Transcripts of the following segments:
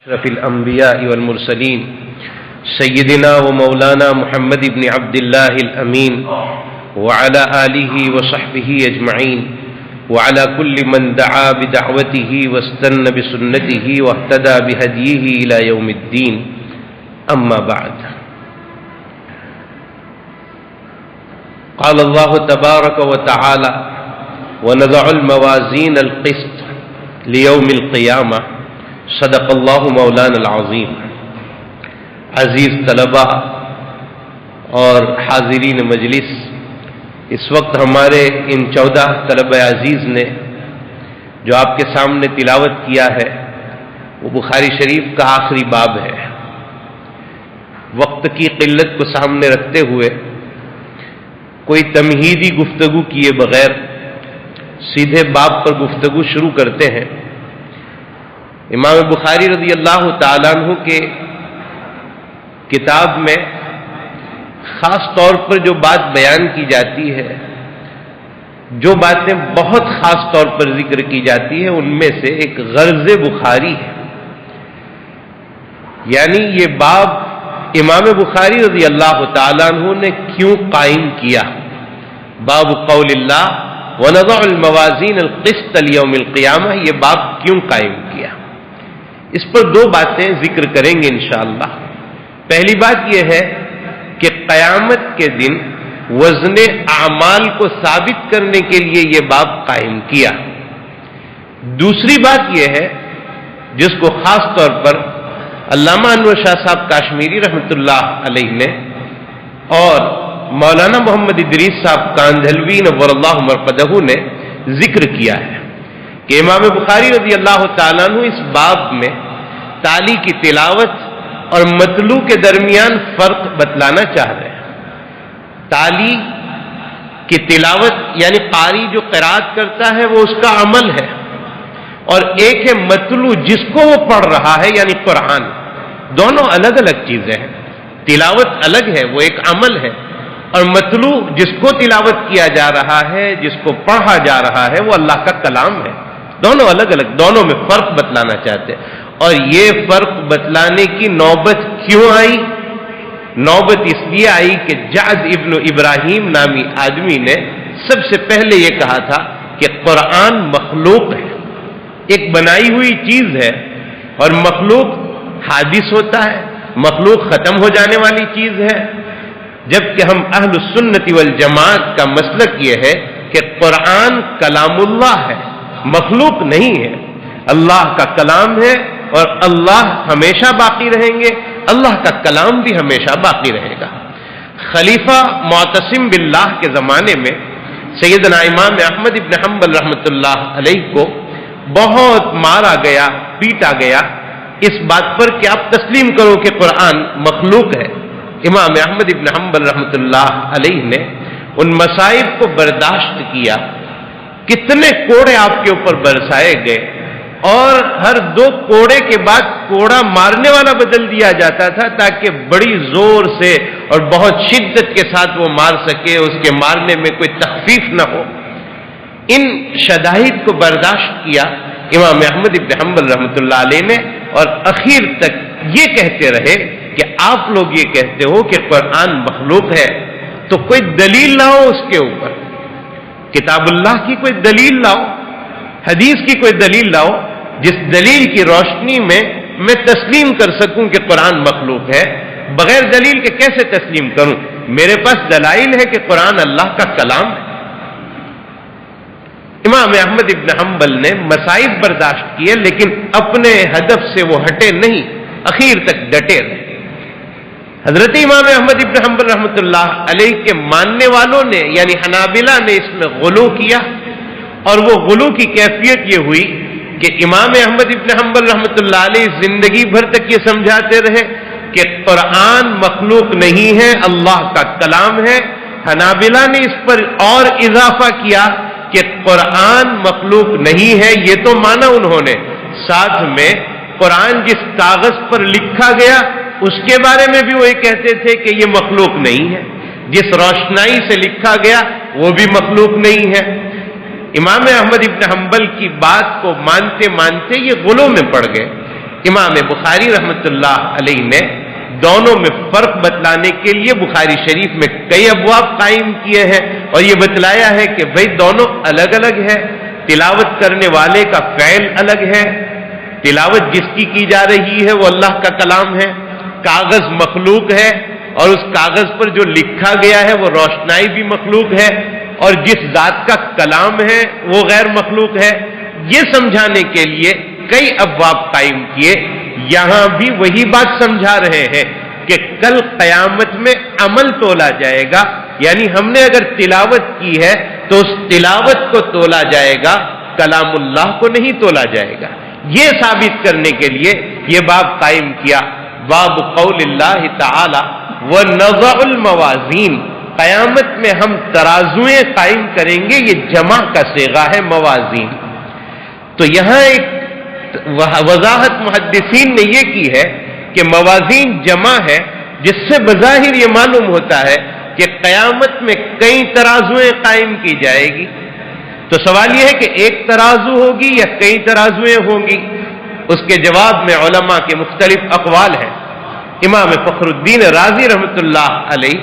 أشرف الأنبياء والمرسلين سيدنا ومولانا محمد بن عبد الله الأمين وعلى آله وصحبه أجمعين وعلى كل من دعا بدعوته واستنى بسنته واهتدى بهديه إلى يوم الدين أما بعد. قال الله تبارك وتعالى: ونضع الموازين القسط ليوم القيامة صدق اللہ مولانا العظیم. عزیز طلباء اور حاضرین مجلس، اس وقت ہمارے ان 14 طلبہ عزیز نے جو آپ کے سامنے تلاوت کیا ہے وہ بخاری شریف کا آخری باب ہے. وقت کی قلت کو سامنے رکھتے ہوئے کوئی تمہیدی گفتگو کیے بغیر سیدھے باب پر گفتگو شروع کرتے ہیں. امام بخاری رضی اللہ تعالیٰ عنہ کے کتاب میں خاص طور پر جو بات بیان کی جاتی ہے، جو باتیں بہت خاص طور پر ذکر کی جاتی ہیں، ان میں سے ایک غرض بخاری ہے. یعنی یہ باب امام بخاری رضی اللہ تعالیٰ عنہ نے کیوں قائم کیا. باب قول اللہ وَنَضَعُ الْمَوَازِينَ الْقِسْطَ لِيَوْمِ الْقِيَامَةِ، یہ باب کیوں قائم کیا، اس پر دو باتیں ذکر کریں گے انشاءاللہ. پہلی بات یہ ہے کہ قیامت کے دن وزن اعمال کو ثابت کرنے کے لیے یہ باب قائم کیا. دوسری بات یہ ہے جس کو خاص طور پر علامہ انور شاہ صاحب کاشمیری رحمۃ اللہ علیہ نے اور مولانا محمد ادریس صاحب کاندھلوی نور اللہ مرقدہ نے ذکر کیا ہے کہ امام بخاری رضی اللہ تعالیٰ عنہ اس باب میں تالی کی تلاوت اور مطلوع کے درمیان فرق بتلانا چاہ رہے ہیں. تالی کی تلاوت یعنی قاری جو قرات کرتا ہے وہ اس کا عمل ہے، اور ایک ہے مطلوع جس کو وہ پڑھ رہا ہے یعنی قرآن. دونوں الگ الگ چیزیں ہیں. تلاوت الگ ہے، وہ ایک عمل ہے، اور مطلوع جس کو تلاوت کیا جا رہا ہے، جس کو پڑھا جا رہا ہے، وہ اللہ کا کلام ہے. دونوں الگ الگ، دونوں میں فرق بتلانا چاہتے ہیں. اور یہ فرق بتلانے کی نوبت کیوں آئی؟ نوبت اس لیے آئی کہ جعد ابن ابراہیم نامی آدمی نے سب سے پہلے یہ کہا تھا کہ قرآن مخلوق ہے، ایک بنائی ہوئی چیز ہے، اور مخلوق حادث ہوتا ہے، مخلوق ختم ہو جانے والی چیز ہے. جبکہ ہم اہل السنت والجماعت کا مسلک یہ ہے کہ قرآن کلام اللہ ہے، مخلوق نہیں ہے. اللہ کا کلام ہے اور اللہ ہمیشہ باقی رہیں گے، اللہ کا کلام بھی ہمیشہ باقی رہے گا. خلیفہ معتصم باللہ کے زمانے میں سیدنا امام احمد ابن حنبل رحمۃ اللہ علیہ کو بہت مارا گیا، پیٹا گیا اس بات پر کہ آپ تسلیم کرو کہ قرآن مخلوق ہے. امام احمد ابن حنبل رحمۃ اللہ علیہ نے ان مصائب کو برداشت کیا. کتنے کوڑے آپ کے اوپر برسائے گئے، اور ہر 2 کوڑے کے بعد کوڑا مارنے والا بدل دیا جاتا تھا تاکہ بڑی زور سے اور بہت شدت کے ساتھ وہ مار سکے، اس کے مارنے میں کوئی تخفیف نہ ہو. ان شدائد کو برداشت کیا امام احمد ابن حنبل رحمۃ اللہ علیہ نے، اور اخیر تک یہ کہتے رہے کہ آپ لوگ یہ کہتے ہو کہ قرآن مخلوق ہے تو کوئی دلیل لاؤ اس کے اوپر. کتاب اللہ کی کوئی دلیل لاؤ، حدیث کی کوئی دلیل لاؤ جس دلیل کی روشنی میں میں تسلیم کر سکوں کہ قرآن مخلوق ہے. بغیر دلیل کے کیسے تسلیم کروں؟ میرے پاس دلائل ہے کہ قرآن اللہ کا کلام ہے. امام احمد ابن حنبل نے مصائب برداشت کیے، لیکن اپنے ہدف سے وہ ہٹے نہیں، اخیر تک ڈٹے رہے. حضرت امام احمد ابن حنبل رحمۃ اللہ علیہ کے ماننے والوں نے یعنی حنابلہ نے اس میں غلو کیا، اور وہ غلو کی کیفیت یہ ہوئی کہ امام احمد ابن حنبل رحمۃ اللہ علیہ زندگی بھر تک یہ سمجھاتے رہے کہ قرآن مخلوق نہیں ہے، اللہ کا کلام ہے. حنابلہ نے اس پر اور اضافہ کیا کہ قرآن مخلوق نہیں ہے، یہ تو مانا انہوں نے، ساتھ میں قرآن جس کاغذ پر لکھا گیا اس کے بارے میں بھی وہ یہ کہتے تھے کہ یہ مخلوق نہیں ہے، جس روشنائی سے لکھا گیا وہ بھی مخلوق نہیں ہے. امام احمد ابن حنبل کی بات کو مانتے مانتے یہ غلو میں پڑ گئے. امام بخاری رحمۃ اللہ علیہ نے دونوں میں فرق بتلانے کے لیے بخاری شریف میں کئی ابواب قائم کیے ہیں اور یہ بتلایا ہے کہ بھئی دونوں الگ الگ ہے. تلاوت کرنے والے کا فعل الگ ہے، تلاوت جس کی جا رہی ہے وہ اللہ کا کلام ہے، کاغذ مخلوق ہے اور اس کاغذ پر جو لکھا گیا ہے وہ روشنائی بھی مخلوق ہے، اور جس ذات کا کلام ہے وہ غیر مخلوق ہے. یہ سمجھانے کے لیے کئی ابواب قائم کیے. یہاں بھی وہی بات سمجھا رہے ہیں کہ کل قیامت میں عمل تولا جائے گا، یعنی ہم نے اگر تلاوت کی ہے تو اس تلاوت کو تولا جائے گا، کلام اللہ کو نہیں تولا جائے گا. یہ ثابت کرنے کے لیے یہ باب قائم کیا، باب قول اللہ تعالی وَنَضَعُ الْمَوَازِينَ. قیامت میں ہم ترازویں قائم کریں گے، یہ جمع کا صیغہ ہے موازین. تو یہاں ایک وضاحت محدثین نے یہ کی ہے کہ موازین جمع ہے، جس سے بظاہر یہ معلوم ہوتا ہے کہ قیامت میں کئی ترازویں قائم کی جائے گی. تو سوال یہ ہے کہ ایک ترازو ہوگی یا کئی ترازویں ہوں گی؟ اس کے جواب میں علماء کے مختلف اقوال ہیں. امام فخر الدین رازی رحمۃ اللہ علیہ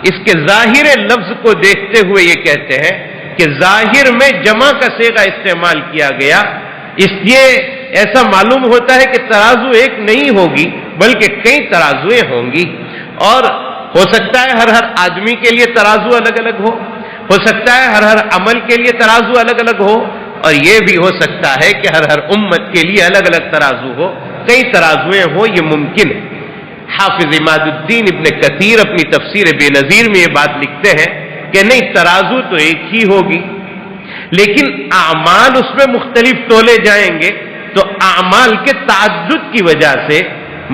اس کے ظاہر لفظ کو دیکھتے ہوئے یہ کہتے ہیں کہ ظاہر میں جمع کا صیغہ استعمال کیا گیا، اس لیے ایسا معلوم ہوتا ہے کہ ترازو ایک نہیں ہوگی بلکہ کئی ترازویں ہوں گی. اور ہو سکتا ہے ہر آدمی کے لیے ترازو الگ الگ ہو سکتا ہے ہر عمل کے لیے ترازو الگ الگ ہو، اور یہ بھی ہو سکتا ہے کہ ہر امت کے لیے الگ الگ ترازو ہو، کئی ترازویں ہو، یہ ممکن ہے. حافظ عماد الدین ابن کثیر اپنی تفسیر بے نظیر میں یہ بات لکھتے ہیں کہ نہیں، ترازو تو ایک ہی ہوگی، لیکن اعمال اس میں مختلف تولے جائیں گے. تو اعمال کے تعدد کی وجہ سے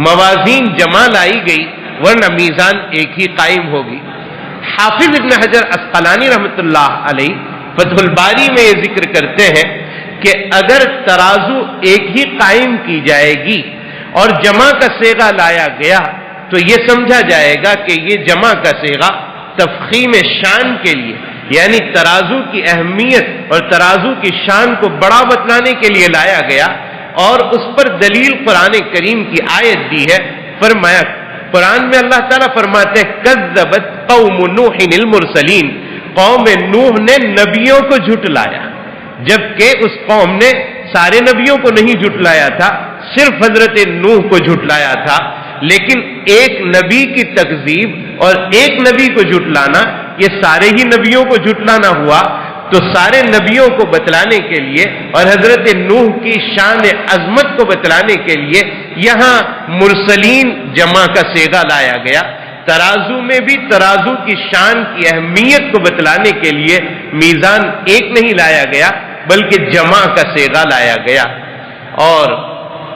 موازین جمع لائی گئی، ورنہ میزان ایک ہی قائم ہوگی. حافظ ابن حجر عسقلانی رحمۃ اللہ علیہ فتح الباری میں یہ ذکر کرتے ہیں کہ اگر ترازو ایک ہی قائم کی جائے گی اور جمع کا صیغہ لایا گیا تو یہ سمجھا جائے گا کہ یہ جمع کا صیغہ تفخیم شان کے لیے، یعنی ترازو کی اہمیت اور ترازو کی شان کو بڑا بتلانے کے لیے لایا گیا. اور اس پر دلیل قرآن کریم کی آیت دی ہے. فرمایا قرآن میں اللہ تعالیٰ فرماتے ہیں کذبت قوم نوح المرسلین، قوم نوح نے نبیوں کو جھٹلایا، جبکہ اس قوم نے سارے نبیوں کو نہیں جھٹلایا تھا، صرف حضرت نوح کو جھٹلایا تھا. لیکن ایک نبی کی تکذیب اور ایک نبی کو جھٹلانا، یہ سارے ہی نبیوں کو جھٹلانا ہوا. تو سارے نبیوں کو بتلانے کے لیے اور حضرت نوح کی شان عظمت کو بتلانے کے لیے یہاں مرسلین جمع کا صیغہ لایا گیا. ترازو میں بھی ترازو کی شان کی اہمیت کو بتلانے کے لیے میزان ایک نہیں لایا گیا بلکہ جمع کا صیغہ لایا گیا. اور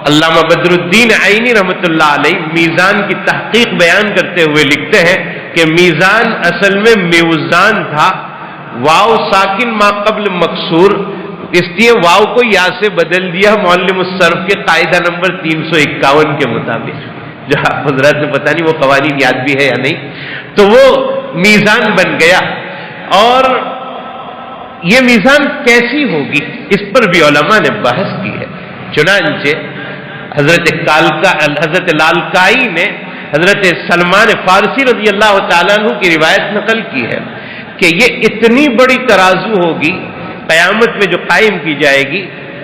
علامہ بدر الدین عینی رحمۃ اللہ علیہ میزان کی تحقیق بیان کرتے ہوئے لکھتے ہیں کہ میزان اصل میں میوزان تھا، واو ساکن ما قبل مکسور، اس لیے واو کو یا سے بدل دیا معلم الصرف کے قاعدہ نمبر 351 کے مطابق. جو حضرات نے پتہ نہیں وہ قوانین یاد بھی ہے یا نہیں، تو وہ میزان بن گیا. اور یہ میزان کیسی ہوگی اس پر بھی علماء نے بحث کی ہے. چنانچہ حضرت لالکائی نے حضرت سلمان فارسی رضی اللہ تعالیٰ عنہ کی روایت نقل کی ہے کہ یہ اتنی بڑی ترازو ہوگی قیامت میں جو قائم کی جائے گی،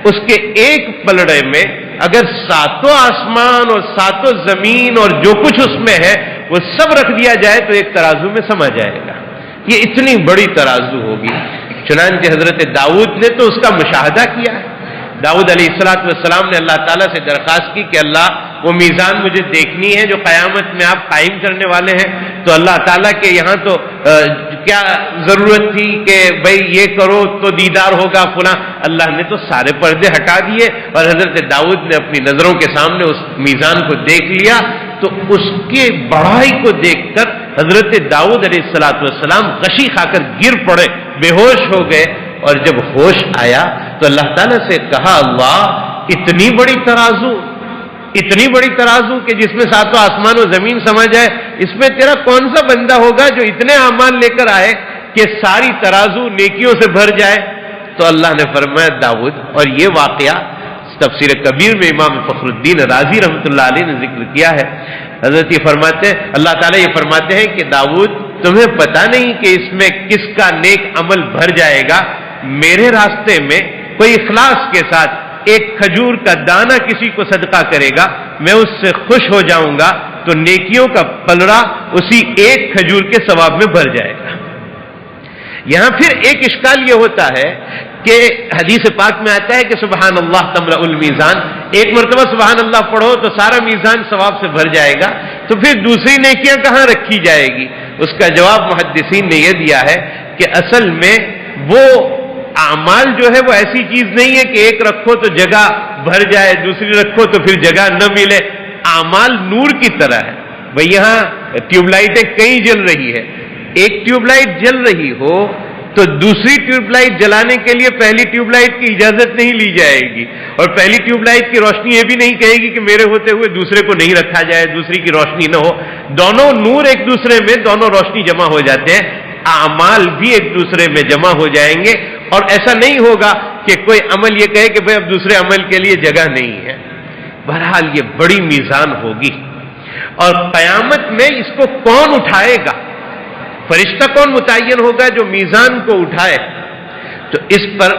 اس کے ایک پلڑے میں اگر ساتوں آسمان اور ساتوں زمین اور جو کچھ اس میں ہے وہ سب رکھ دیا جائے تو ایک ترازو میں سما جائے گا. یہ اتنی بڑی ترازو ہوگی. چنانچہ حضرت داؤد نے تو اس کا مشاہدہ کیا ہے. داؤد علیہ السلام نے اللہ تعالیٰ سے درخواست کی کہ اللہ وہ میزان مجھے دیکھنی ہے جو قیامت میں آپ قائم کرنے والے ہیں. تو اللہ تعالیٰ کے یہاں تو کیا ضرورت تھی کہ بھئی یہ کرو تو دیدار ہوگا فلاں. اللہ نے تو سارے پردے ہٹا دیے اور حضرت داؤد نے اپنی نظروں کے سامنے اس میزان کو دیکھ لیا. تو اس کے بڑائی کو دیکھ کر حضرت داؤد علیہ السلام غشی کھا کر گر پڑے، بے ہوش ہو گئے. اور جب ہوش آیا تو اللہ تعالیٰ سے کہا اللہ اتنی بڑی ترازو کہ جس میں ساتوں آسمان و زمین سما جائے، اس میں تیرا کون سا بندہ ہوگا جو اتنے اعمال لے کر آئے کہ ساری ترازو نیکیوں سے بھر جائے. تو اللہ نے فرمایا داؤد، اور یہ واقعہ تفسیر کبیر میں امام فخر الدین رازی رحمۃ اللہ علیہ نے ذکر کیا ہے. حضرت یہ فرماتے ہیں، اللہ تعالیٰ یہ فرماتے ہیں کہ داؤد تمہیں پتہ نہیں کہ اس میں کس کا نیک عمل بھر جائے گا. میرے راستے میں کوئی اخلاص کے ساتھ ایک کھجور کا دانہ کسی کو صدقہ کرے گا، میں اس سے خوش ہو جاؤں گا تو نیکیوں کا پلڑا اسی ایک کھجور کے ثواب میں بھر جائے گا. یہاں پھر ایک اشکال یہ ہوتا ہے کہ حدیث پاک میں آتا ہے کہ سبحان اللہ تملأ المیزان، ایک مرتبہ سبحان اللہ پڑھو تو سارا میزان ثواب سے بھر جائے گا، تو پھر دوسری نیکیاں کہاں رکھی جائے گی؟ اس کا جواب محدثین نے یہ دیا ہے کہ اصل میں وہ اعمال جو ہے وہ ایسی چیز نہیں ہے کہ ایک رکھو تو جگہ بھر جائے، دوسری رکھو تو پھر جگہ نہ ملے. اعمال نور کی طرح ہے. بھئی یہاں ٹیوب لائٹیں کئی جل رہی ہے، ایک ٹیوب لائٹ جل رہی ہو تو دوسری ٹیوب لائٹ جلانے کے لیے پہلی ٹیوب لائٹ کی اجازت نہیں لی جائے گی، اور پہلی ٹیوب لائٹ کی روشنی یہ بھی نہیں کہے گی کہ میرے ہوتے ہوئے دوسرے کو نہیں رکھا جائے، دوسری کی روشنی نہ ہو. دونوں نور ایک دوسرے میں، دونوں روشنی جمع ہو جاتے ہیں. اعمال بھی ایک دوسرے میں جمع ہو جائیں گے، اور ایسا نہیں ہوگا کہ کوئی عمل یہ کہے کہ بھئی اب دوسرے عمل کے لیے جگہ نہیں ہے. بہرحال یہ بڑی میزان ہوگی، اور قیامت میں اس کو کون اٹھائے گا؟ فرشتہ کون متعین ہوگا جو میزان کو اٹھائے؟ تو اس پر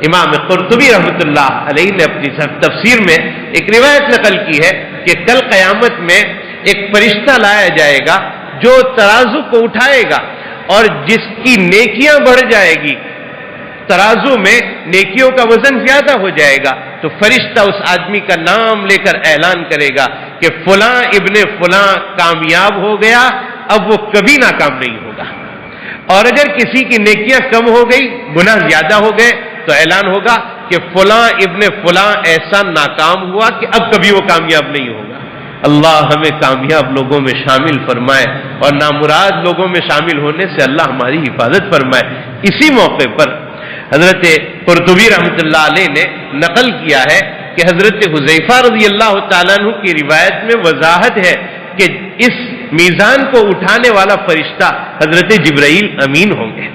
امام قرطبی رحمۃ اللہ علیہ نے اپنی تفسیر میں ایک روایت نقل کی ہے کہ کل قیامت میں ایک فرشتہ لایا جائے گا جو ترازو کو اٹھائے گا، اور جس کی نیکیاں بڑھ جائے گی، ترازو میں نیکیوں کا وزن زیادہ ہو جائے گا، تو فرشتہ اس آدمی کا نام لے کر اعلان کرے گا کہ فلاں ابن فلاں کامیاب ہو گیا، اب وہ کبھی ناکام نہیں ہوگا. اور اگر کسی کی نیکیاں کم ہو گئی، گناہ زیادہ ہو گئے، تو اعلان ہوگا کہ فلاں ابن فلاں ایسا ناکام ہوا کہ اب کبھی وہ کامیاب نہیں ہوگا. اللہ ہمیں کامیاب لوگوں میں شامل فرمائے، اور نامراد لوگوں میں شامل ہونے سے اللہ ہماری حفاظت فرمائے. اسی موقع پر حضرت قرطبی رحمۃ اللہ علیہ نے نقل کیا ہے کہ حضرت حذیفہ رضی اللہ تعالیٰ عنہ کی روایت میں وضاحت ہے کہ اس میزان کو اٹھانے والا فرشتہ حضرت جبرائیل امین ہوں گے.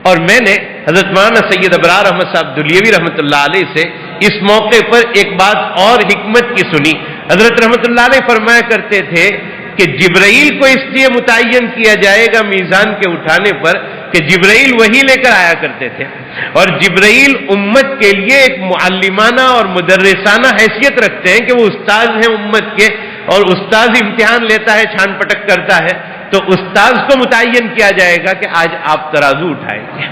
اور میں نے حضرت مولانا سید ابرار احمد صاحب دلیوی رحمۃ اللہ علیہ سے اس موقع پر ایک بات اور حکمت کی سنی. حضرت رحمۃ اللہ علیہ فرمایا کرتے تھے کہ جبرائیل کو اس لیے متعین کیا جائے گا میزان کے اٹھانے پر کہ جبرائیل وہی لے کر آیا کرتے تھے، اور جبرائیل امت کے لیے ایک معلمانہ اور مدرسانہ حیثیت رکھتے ہیں کہ وہ استاذ ہیں امت کے، اور استاذ امتحان لیتا ہے، چھان پٹک کرتا ہے، تو استاذ کو متعین کیا جائے گا کہ آج آپ ترازو اٹھائیں گے،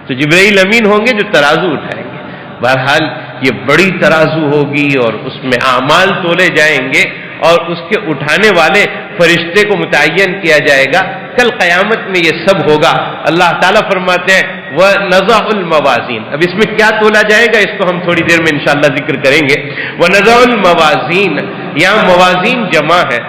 تو جبرائیل امین ہوں گے جو ترازو اٹھائیں گے. بہرحال یہ بڑی ترازو ہوگی، اور اس میں اعمال تولے جائیں گے، اور اس کے اٹھانے والے فرشتے کو متعین کیا جائے گا. کل قیامت میں یہ سب ہوگا. اللہ تعالیٰ فرماتے ہیں وَنَضَعُ الْمَوَازِينَ. اب اس میں کیا تولا جائے گا اس کو ہم تھوڑی دیر میں انشاءاللہ ذکر کریں گے. وَنَضَعُ الْمَوَازِينَ، یہاں موازین جمع ہے،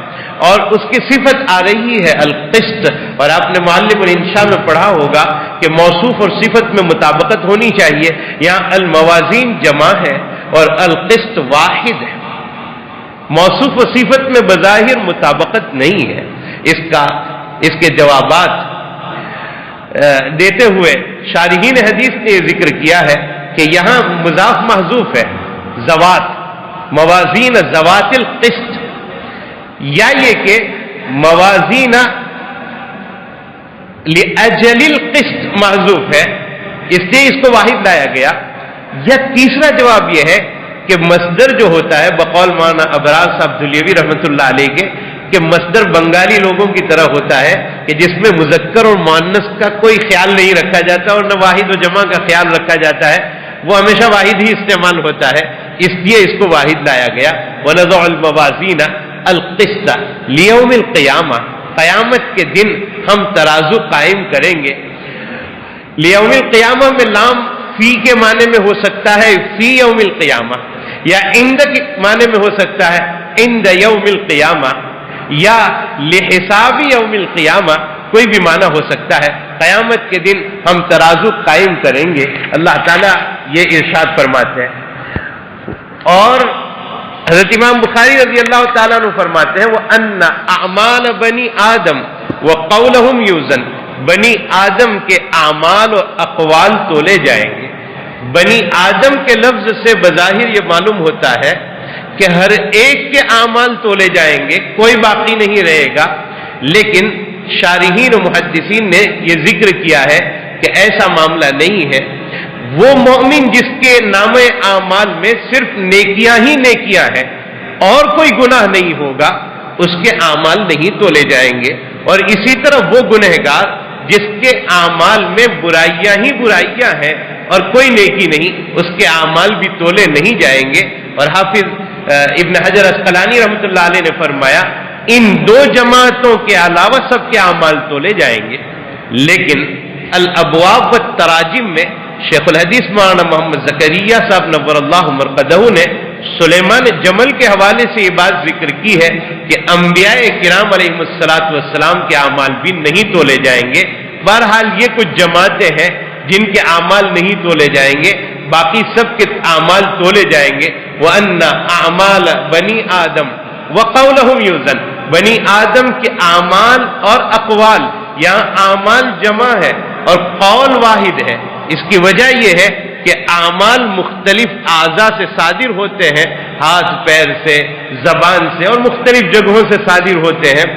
اور اس کی صفت آ رہی ہے القسط. اور آپ نے معلم الانشاء میں پڑھا ہوگا کہ موصوف اور صفت میں مطابقت ہونی چاہیے. یہاں الموازین جمع ہے اور القسط واحد ہے. موصوف و صفت میں بظاہر مطابقت نہیں ہے. اس کے جوابات دیتے ہوئے شارحین حدیث نے یہ ذکر کیا ہے کہ یہاں مضاف محذوف ہے، زوات، موازین زوات القسط، یا یہ کہ موازین لأجل القسط محذوف ہے، اس لیے اس کو واحد لایا گیا. یا تیسرا جواب یہ ہے کہ مصدر جو ہوتا ہے بقول مولانا ابرار صاحب دلیوی رحمۃ اللہ علیہ کے، کہ مصدر بنگالی لوگوں کی طرح ہوتا ہے کہ جس میں مذکر اور مؤنث کا کوئی خیال نہیں رکھا جاتا، اور نہ واحد و جمع کا خیال رکھا جاتا ہے، وہ ہمیشہ واحد ہی استعمال ہوتا ہے، اس لیے اس کو واحد لایا گیا. وَنَضَعُ الْمَوَازِينَ الْقِسْطَ لِيَوْمِ الْقِيَامَةِ، قیامت کے دن ہم ترازو قائم کریں گے. لیوم القیامہ میں لام فی کے معنی میں ہو سکتا ہے فی یوم القیامہ، یا عند کے معنی میں ہو سکتا ہے عند یوم القیامہ، یا لحساب یوم القیامہ، کوئی بھی معنی ہو سکتا ہے. قیامت کے دن ہم ترازو قائم کریں گے. اللہ تعالیٰ یہ ارشاد فرماتے ہیں. اور حضرت امام بخاری رضی اللہ تعالیٰ عنہ فرماتے ہیں وَأَنَّ أَعْمَالَ بَنِي آدم وَقَوْلَهُمْ يُوزَنُ، بنی آدم کے اعمال اور اقوال تولے جائیں گے. بنی آدم کے لفظ سے بظاہر یہ معلوم ہوتا ہے کہ ہر ایک کے اعمال تولے جائیں گے، کوئی باقی نہیں رہے گا، لیکن شارحین و محدثین نے یہ ذکر کیا ہے کہ ایسا معاملہ نہیں ہے۔ وہ مومن جس کے نام اعمال میں صرف نیکیاں ہی نیکیاں ہیں اور کوئی گناہ نہیں ہوگا، اس کے اعمال نہیں تولے جائیں گے، اور اسی طرح وہ گنہگار جس کے اعمال میں برائیاں ہی برائیاں ہیں اور کوئی نیکی نہیں، اس کے اعمال بھی تولے نہیں جائیں گے۔ اور حافظ ابن حجر اسقلانی رحمۃ اللہ علیہ نے فرمایا ان دو جماعتوں کے علاوہ سب کے اعمال تولے جائیں گے۔ لیکن الابواب والتراجم میں شیخ الحدیث مولانا محمد زکریا صاحب نور اللہ مرقدہ نے سلیمان جمل کے حوالے سے یہ بات ذکر کی ہے کہ انبیاء کرام علیہم الصلاۃ والسلام کے اعمال بھی نہیں تولے جائیں گے۔ بہرحال یہ کچھ جماعتیں ہیں جن کے اعمال نہیں تولے جائیں گے، باقی سب کے اعمال تولے جائیں گے۔ وَأَنَّ أَعْمَالَ بَنِي آدم وَقَوْلَهُمْ يُوزَنُ، بنی آدم کے اعمال اور اقوال، یہاں اعمال جمع ہے اور قول واحد ہے۔ اس کی وجہ یہ ہے کہ اعمال مختلف اعضاء سے صادر ہوتے ہیں، ہاتھ پیر سے، زبان سے، اور مختلف جگہوں سے صادر ہوتے ہیں،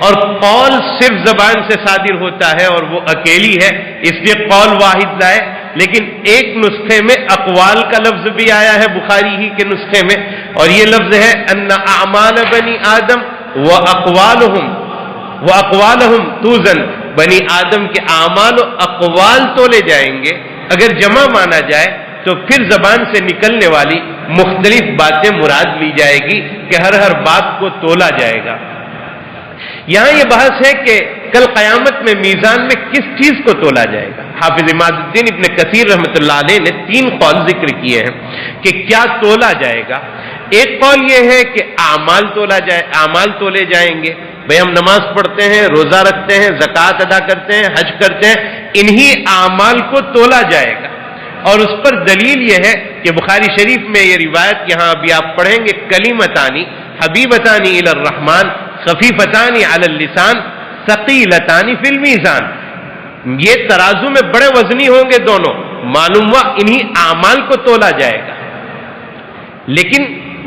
اور قول صرف زبان سے صادر ہوتا ہے اور وہ اکیلی ہے، اس لیے قول واحد لائے۔ لیکن ایک نسخے میں اقوال کا لفظ بھی آیا ہے، بخاری ہی کے نسخے میں، اور یہ لفظ ہے ان اعمال بنی آدم واقوالہم توزن، بنی آدم کے اعمال و اقوال تولے جائیں گے۔ اگر جمع مانا جائے تو پھر زبان سے نکلنے والی مختلف باتیں مراد لی جائے گی کہ ہر بات کو تولا جائے گا۔ یہاں یہ بحث ہے کہ کل قیامت میں میزان میں کس چیز کو تولا جائے گا۔ حافظ اماد الدین ابن کثیر رحمۃ اللہ علیہ نے 3 قول ذکر کیے ہیں کہ کیا تولا جائے گا۔ ایک قول یہ ہے کہ اعمال تولے جائیں گے۔ بھئی ہم نماز پڑھتے ہیں، روزہ رکھتے ہیں، زکوٰۃ ادا کرتے ہیں، حج کرتے ہیں، انہی اعمال کو تولا جائے گا۔ اور اس پر دلیل یہ ہے کہ بخاری شریف میں یہ روایت یہاں ابھی آپ پڑھیں گے، کلیمتانی حبیبتانی الی الرحمن خفیفتانی علی اللسان ثقیلتانی فی المیزان، یہ ترازو میں بڑے وزنی ہوں گے دونوں، معلوم ہوا انہی اعمال کو تولا جائے گا۔ لیکن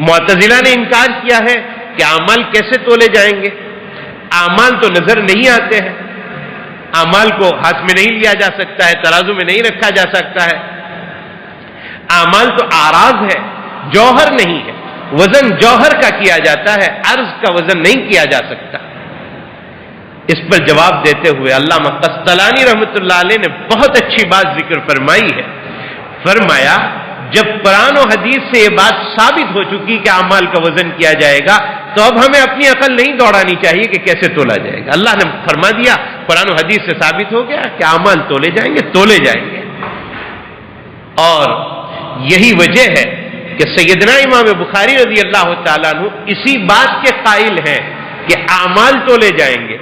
معتزلہ نے انکار کیا ہے کہ اعمال کیسے تولے جائیں گے؟ اعمال تو نظر نہیں آتے ہیں، اعمال کو ہاتھ میں نہیں لیا جا سکتا ہے، ترازو میں نہیں رکھا جا سکتا ہے۔ اعمال تو اعراض ہے، جوہر نہیں ہے، وزن جوہر کا کیا جاتا ہے، عرض کا وزن نہیں کیا جا سکتا۔ اس پر جواب دیتے ہوئے علامہ قسطلانی رحمۃ اللہ علیہ نے بہت اچھی بات ذکر فرمائی ہے۔ فرمایا جب قرآن و حدیث سے یہ بات ثابت ہو چکی کہ اعمال کا وزن کیا جائے گا تو اب ہمیں اپنی عقل نہیں دوڑانی چاہیے کہ کیسے تولا جائے گا۔ اللہ نے فرما دیا، قرآن و حدیث سے ثابت ہو گیا کہ اعمال تولے جائیں گے۔ اور یہی وجہ ہے کہ سیدنا امام بخاری رضی اللہ تعالیٰ عنہ اسی بات کے قائل ہیں کہ اعمال تولے جائیں گے،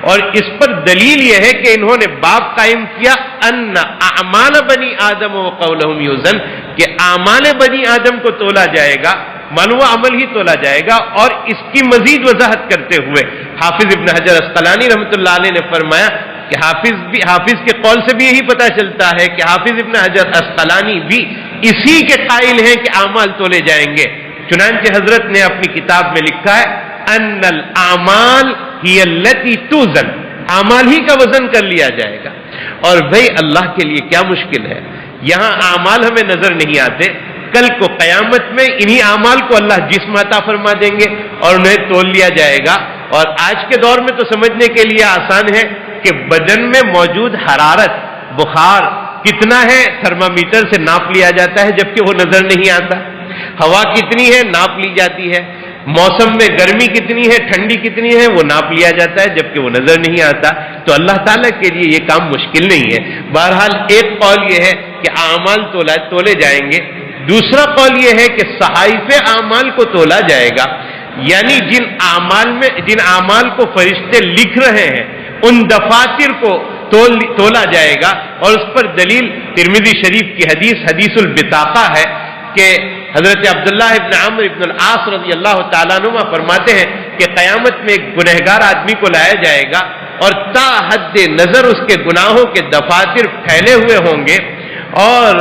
اور اس پر دلیل یہ ہے کہ انہوں نے باب قائم کیا ان اعمال بنی آدم وقولہم یوزن، کہ اعمال بنی آدم کو تولا جائے گا، معلوم عمل ہی تولا جائے گا۔ اور اس کی مزید وضاحت کرتے ہوئے حافظ ابن حجر اسقلانی رحمۃ اللہ علیہ نے فرمایا کہ حافظ کے قول سے بھی یہی پتہ چلتا ہے کہ حافظ ابن حجر اسقلانی بھی اسی کے قائل ہیں کہ اعمال تولے جائیں گے۔ چنانچہ حضرت نے اپنی کتاب میں لکھا ہے ان الاعمال ہی التی توزن، اعمال ہی کا وزن کر لیا جائے گا۔ اور بھئی اللہ کے لیے کیا مشکل ہے، یہاں اعمال ہمیں نظر نہیں آتے، کل کو قیامت میں انہی اعمال کو اللہ جسم عطا فرما دیں گے اور انہیں تول لیا جائے گا۔ اور آج کے دور میں تو سمجھنے کے لیے آسان ہے کہ بدن میں موجود حرارت، بخار کتنا ہے تھرمامیٹر سے ناپ لیا جاتا ہے جبکہ وہ نظر نہیں آتا، ہوا کتنی ہے ناپ لی جاتی ہے، موسم میں گرمی کتنی ہے ٹھنڈی کتنی ہے وہ ناپ لیا جاتا ہے جبکہ وہ نظر نہیں آتا۔ تو اللہ تعالیٰ کے لیے یہ کام مشکل نہیں ہے۔ بہرحال ایک قول یہ ہے کہ اعمال تولے جائیں گے، دوسرا قول یہ ہے کہ صحائف اعمال کو تولا جائے گا، یعنی جن اعمال کو فرشتے لکھ رہے ہیں ان دفاتر کو تولا جائے گا۔ اور اس پر دلیل ترمذی شریف کی حدیث البطاقہ ہے کہ حضرت عبداللہ ابن عمرو ابن العاص رضی اللہ تعالیٰ عنہ فرماتے ہیں کہ قیامت میں ایک گنہگار آدمی کو لایا جائے گا اور تا حد نظر اس کے گناہوں کے دفاتر پھیلے ہوئے ہوں گے، اور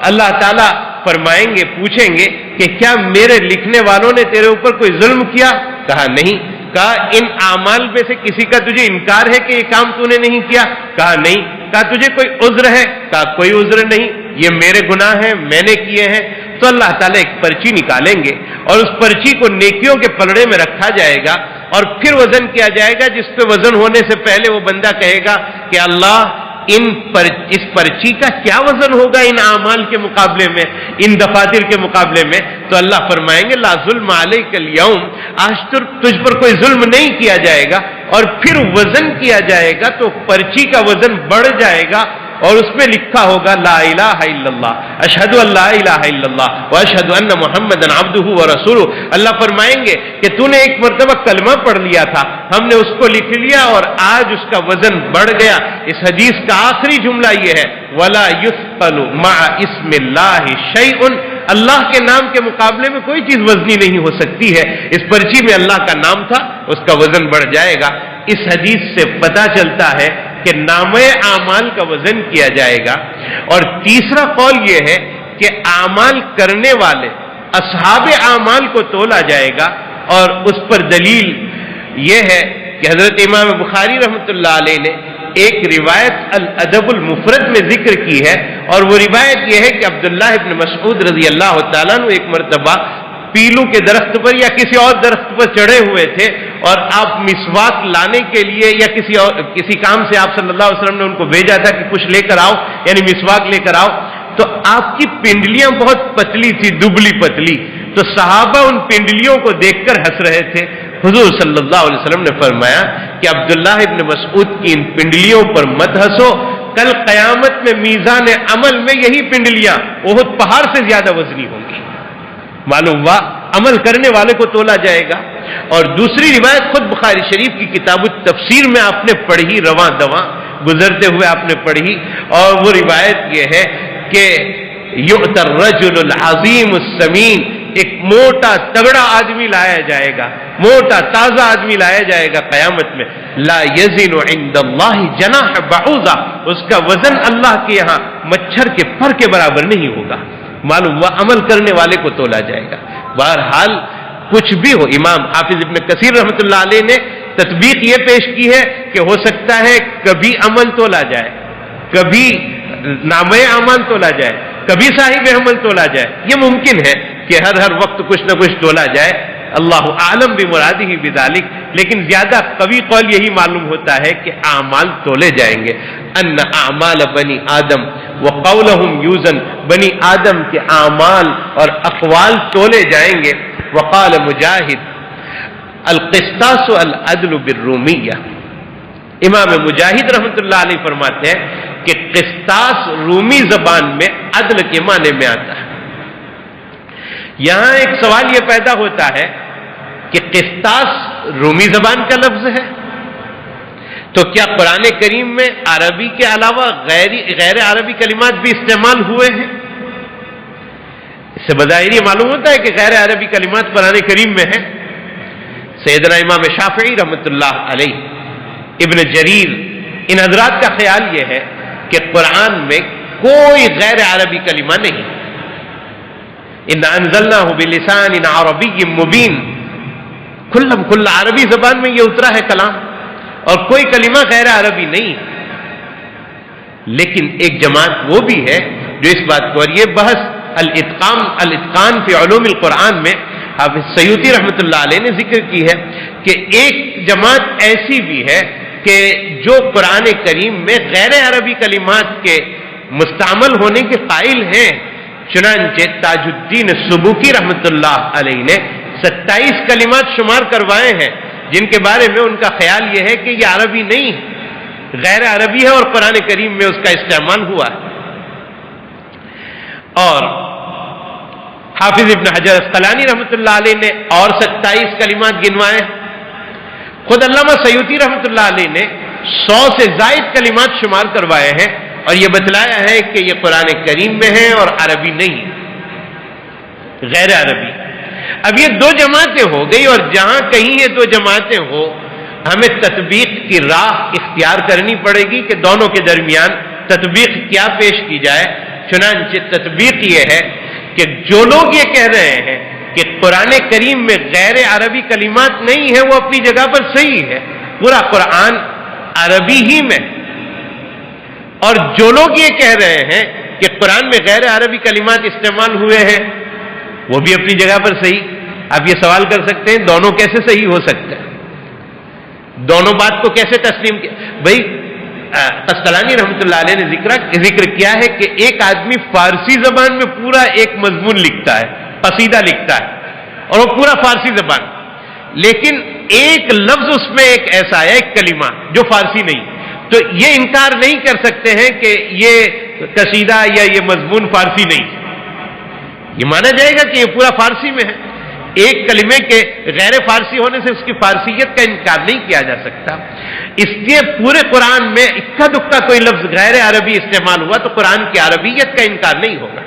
اللہ تعالیٰ فرمائیں گے، پوچھیں گے کہ کیا میرے لکھنے والوں نے تیرے اوپر کوئی ظلم کیا؟ کہا نہیں۔ کہا ان اعمال میں سے کسی کا تجھے انکار ہے کہ یہ کام تو نے نہیں کیا؟ کہا نہیں۔ کہا تجھے کوئی عذر ہے؟ کہا کوئی عذر نہیں، یہ میرے گناہ ہیں، میں نے کیے ہیں۔ تو اللہ تعالیٰ ایک پرچی نکالیں گے اور اس پرچی کو نیکیوں کے پلڑے میں رکھا جائے گا اور پھر وزن کیا جائے گا، جس پہ وزن ہونے سے پہلے وہ بندہ کہے گا کہ اللہ اس پرچی کا کیا وزن ہوگا ان اعمال کے مقابلے میں، ان دفاتر کے مقابلے میں؟ تو اللہ فرمائیں گے لا ظلم علیک الیوم، آج تجھ پر کوئی ظلم نہیں کیا جائے گا۔ اور پھر وزن کیا جائے گا تو پرچی کا وزن بڑھ جائے گا اور اس میں لکھا ہوگا لا الہ الا اللہ، اشہد ان لا الہ الا اللہ واشہد ان محمدا عبدہ ورسولہ۔ اللہ فرمائیں گے کہ تو نے ایک مرتبہ کلمہ پڑھ لیا تھا، ہم نے اس کو لکھ لیا اور آج اس کا وزن بڑھ گیا۔ اس حدیث کا آخری جملہ یہ ہے ولا یثقل مع اسم اللہ شیء، اللہ کے نام کے مقابلے میں کوئی چیز وزنی نہیں ہو سکتی ہے۔ اس پرچی میں اللہ کا نام تھا، اس کا وزن بڑھ جائے گا۔ اس حدیث سے پتہ چلتا ہے کہ نامہ اعمال کا وزن کیا جائے گا۔ اور تیسرا قول یہ ہے کہ اعمال کرنے والے اصحاب اعمال کو تولا جائے گا، اور اس پر دلیل یہ ہے کہ حضرت امام بخاری رحمۃ اللہ علیہ نے ایک روایت الادب المفرد میں ذکر کی ہے، اور وہ روایت یہ ہے کہ عبداللہ ابن مسعود رضی اللہ تعالیٰ عنہ ایک مرتبہ پیلو کے درخت پر یا کسی اور درخت پر چڑھے ہوئے تھے، اور آپ مسواک لانے کے لیے یا کسی کام سے آپ صلی اللہ علیہ وسلم نے ان کو بھیجا تھا کہ کچھ لے کر آؤ، یعنی مسواک لے کر آؤ، تو آپ کی پنڈلیاں بہت پتلی تھی، دبلی پتلی، تو صحابہ ان پنڈلیوں کو دیکھ کر ہنس رہے تھے۔ حضور صلی اللہ علیہ وسلم نے فرمایا کہ عبداللہ ابن مسعود کی ان پنڈلیوں پر مت ہنسو، کل قیامت میں میزان عمل میں یہی پنڈلیاں احد پہاڑ سے زیادہ وزنی ہوں گی۔ معلوم ہوا عمل کرنے والے کو تولا جائے گا۔ اور دوسری روایت خود بخاری شریف کی کتاب التفسیر میں آپ نے پڑھی، رواں دواں گزرتے ہوئے آپ نے پڑھی، اور وہ روایت یہ ہے کہ یؤتی الرجل العظیم السمین، ایک موٹا تگڑا آدمی لایا جائے گا، موٹا تازہ آدمی لایا جائے گا قیامت میں، لا یزن عند اللہ جناح بعوضہ، اس کا وزن اللہ کے یہاں مچھر کے پر کے برابر نہیں ہوگا۔ معلوم ہوا عمل کرنے والے کو تولا جائے گا۔ بہرحال کچھ بھی ہو، امام حافظ ابن کثیر رحمۃ اللہ علیہ نے تطبیق یہ پیش کی ہے کہ ہو سکتا ہے کبھی عمل تولا جائے، کبھی نامہ اعمال تولا جائے، کبھی صاحب عمل تولا جائے، یہ ممکن ہے کہ ہر وقت کچھ نہ کچھ تولا جائے، اللہ اعلم بمرادہ بذالک، لیکن زیادہ قوی قول یہی معلوم ہوتا ہے کہ اعمال تولے جائیں گے۔ ان اعمال بنی آدم وقولہم یوزن، بنی آدم کے اعمال اور اقوال تولے جائیں گے۔ وقال مجاہد القسطاس العدل بالرومیہ، امام مجاہد رحمۃ اللہ علیہ فرماتے ہیں کہ قسطاس رومی زبان میں عدل کے معنی میں آتا ہے۔ یہاں ایک سوال یہ پیدا ہوتا ہے کہ قسطاس رومی زبان کا لفظ ہے، تو کیا قرآن کریم میں عربی کے علاوہ غیر عربی کلمات بھی استعمال ہوئے ہیں؟ اس سے بظاہر یہ معلوم ہوتا ہے کہ غیر عربی کلمات قرآن کریم میں ہیں۔ سیدنا امام شافعی رحمۃ اللہ علیہ، ابن جریر، ان حضرات کا خیال یہ ہے کہ قرآن میں کوئی غیر عربی کلمہ نہیں۔ ان انزلناہ بلسان عربی مبین، کھلم کھلا عربی زبان میں یہ اترا ہے کلام، اور کوئی کلمہ غیر عربی نہیں۔ لیکن ایک جماعت وہ بھی ہے جو اس بات کو، اور یہ بحث الاتقان فی علوم القرآن میں حافظ سیوطی رحمۃ اللہ علیہ نے ذکر کی ہے کہ ایک جماعت ایسی بھی ہے کہ جو قرآن کریم میں غیر عربی کلمات کے مستعمل ہونے کے قائل ہیں۔ چنانچہ تاج الدین سبوکی رحمۃ اللہ علیہ نے 27 کلمات شمار کروائے ہیں جن کے بارے میں ان کا خیال یہ ہے کہ یہ عربی نہیں ہے، غیر عربی ہے، اور قرآن کریم میں اس کا استعمال ہوا ہے۔ اور حافظ ابن حجر اسقلانی رحمۃ اللہ علیہ نے اور 27 کلمات گنوائے۔ خود علامہ سیوطی رحمۃ اللہ علیہ نے 100 سے زائد کلمات شمار کروائے ہیں، اور یہ بتلایا ہے کہ یہ قرآن کریم میں ہے اور عربی نہیں، غیر عربی۔ اب یہ دو جماعتیں ہو گئی، اور جہاں کہیں یہ دو جماعتیں ہو ہمیں تطبیق کی راہ اختیار کرنی پڑے گی کہ دونوں کے درمیان تطبیق کیا پیش کی جائے۔ چنانچہ تطبیق یہ ہے کہ جو لوگ یہ کہہ رہے ہیں کہ قرآن کریم میں غیر عربی کلمات نہیں ہیں، وہ اپنی جگہ پر صحیح ہے، پورا قرآن عربی ہی میں، اور جو لوگ یہ کہہ رہے ہیں کہ قرآن میں غیر عربی کلمات استعمال ہوئے ہیں، وہ بھی اپنی جگہ پر صحیح۔ آپ یہ سوال کر سکتے ہیں دونوں کیسے صحیح ہو سکتے ہیں، دونوں بات کو کیسے تسلیم کیا؟ بھائی قسطلانی رحمۃ اللہ علیہ نے ذکر کیا ہے کہ ایک آدمی فارسی زبان میں پورا ایک مضمون لکھتا ہے، قصیدہ لکھتا ہے، اور وہ پورا فارسی زبان، لیکن ایک لفظ اس میں ایک ایسا ہے، ایک کلمہ جو فارسی نہیں، تو یہ انکار نہیں کر سکتے ہیں کہ یہ قصیدہ یا یہ مضمون فارسی نہیں ہے، یہ مانا جائے گا کہ یہ پورا فارسی میں ہے۔ ایک کلمے کے غیر فارسی ہونے سے اس کی فارسیت کا انکار نہیں کیا جا سکتا، اس لیے پورے قرآن میں اکا دکا کوئی لفظ غیر عربی استعمال ہوا تو قرآن کی عربیت کا انکار نہیں ہوگا۔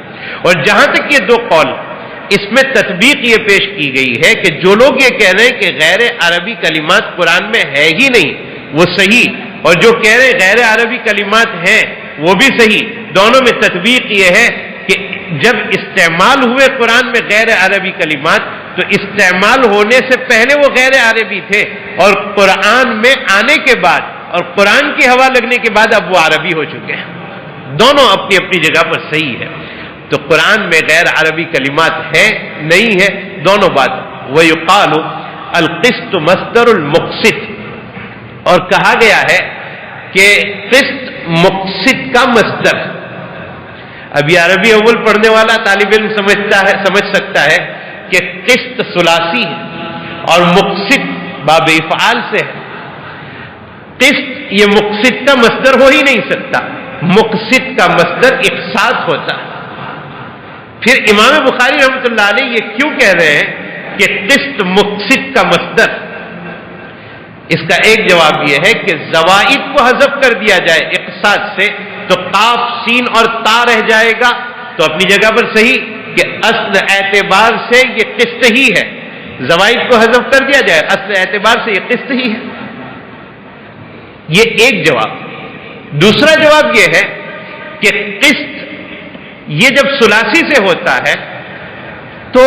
اور جہاں تک یہ دو قول، اس میں تطبیق یہ پیش کی گئی ہے کہ جو لوگ یہ کہہ رہے ہیں کہ غیر عربی کلمات قرآن میں ہے ہی نہیں، وہ صحیح، اور جو کہہ رہے ہیں غیر عربی کلمات ہیں وہ بھی صحیح، دونوں میں تطبیق یہ ہے کہ جب استعمال ہوئے قرآن میں غیر عربی کلمات تو استعمال ہونے سے پہلے وہ غیر عربی تھے، اور قرآن میں آنے کے بعد اور قرآن کی ہوا لگنے کے بعد اب وہ عربی ہو چکے ہیں، دونوں اپنی اپنی جگہ پر صحیح ہے۔ تو قرآن میں غیر عربی کلمات ہے نہیں ہے، دونوں بات۔ وَيُقَالُ الْقِسْطُ مَصْدَرُ الْمُقْسِطِ، اور کہا گیا ہے کہ قسط مقسط کا مصدر۔ اب یہ عربی اول پڑھنے والا طالب علم سمجھ سکتا ہے کہ قسط ثلاثی ہے اور مقسط باب افعال سے ہے، قسط یہ مقسط کا مصدر ہو ہی نہیں سکتا، مقسط کا مصدر اقساط ہوتا ہے۔ پھر امام بخاری رحمۃ اللہ علیہ یہ کیوں کہہ رہے ہیں کہ قسط مقسط کا مصدر؟ اس کا ایک جواب یہ ہے کہ زوائد کو حذف کر دیا جائے اقساط سے تو قاف سین اور تا رہ جائے گا، تو اپنی جگہ پر صحیح کہ اصل اعتبار سے یہ قسط ہی ہے، زوائد کو حذف کر دیا جائے اصل اعتبار سے یہ قسط ہی ہے۔ یہ ایک جواب۔ دوسرا جواب یہ ہے کہ قسط یہ جب ثلاثی سے ہوتا ہے تو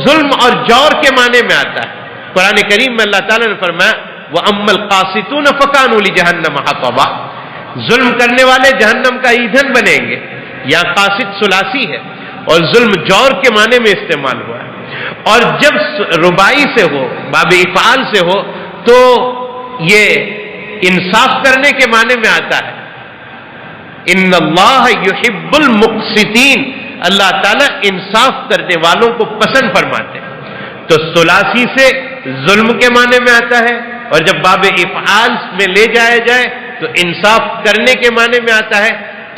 ظلم اور جور کے معنی میں آتا ہے۔ قرآن کریم میں اللہ تعالیٰ نے فرمایا وَأَمَّا الْقَاسِطُونَ فَكَانُوا لِجَهَنَّمَ حَطَبًا، ظلم کرنے والے جہنم کا ایندھن بنیں گے۔ یہاں قاسط ثلاثی ہے اور ظلم جور کے معنی میں استعمال ہوا ہے، اور جب رباعی سے ہو، باب افعال سے ہو، تو یہ انصاف کرنے کے معنی میں آتا ہے۔ ان اللہ یحب المقسطین، اللہ تعالیٰ انصاف کرنے والوں کو پسند فرماتے ہیں۔ تو ثلاثی سے ظلم کے معنی میں آتا ہے، اور جب باب افعال میں لے جایا جائے تو انصاف کرنے کے معنی میں آتا ہے۔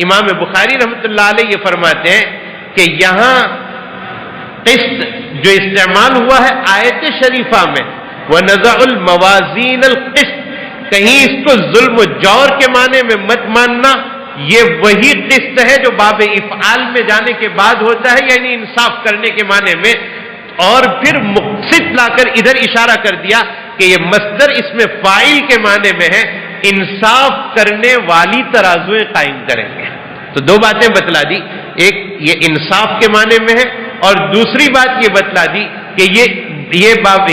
امام بخاری رحمۃ اللہ علیہ یہ فرماتے ہیں کہ یہاں قسط جو استعمال ہوا ہے آیت شریفہ میں وَنَضَعُ الْمَوَازِينَ الْقِسْطَ، کہیں اس کو ظلم و جور کے معنی میں مت ماننا، یہ وہی قسط ہے جو باب افعال میں جانے کے بعد ہوتا ہے، یعنی انصاف کرنے کے معنی میں، اور پھر مقسط لا کر ادھر اشارہ کر دیا کہ یہ مصدر اس میں فاعل کے معنی میں ہے، انصاف کرنے والی ترازویں قائم کریں گے۔ تو دو باتیں بتلا دی، ایک یہ انصاف کے معنی میں ہے، اور دوسری بات یہ بتلا دی کہ یہ باب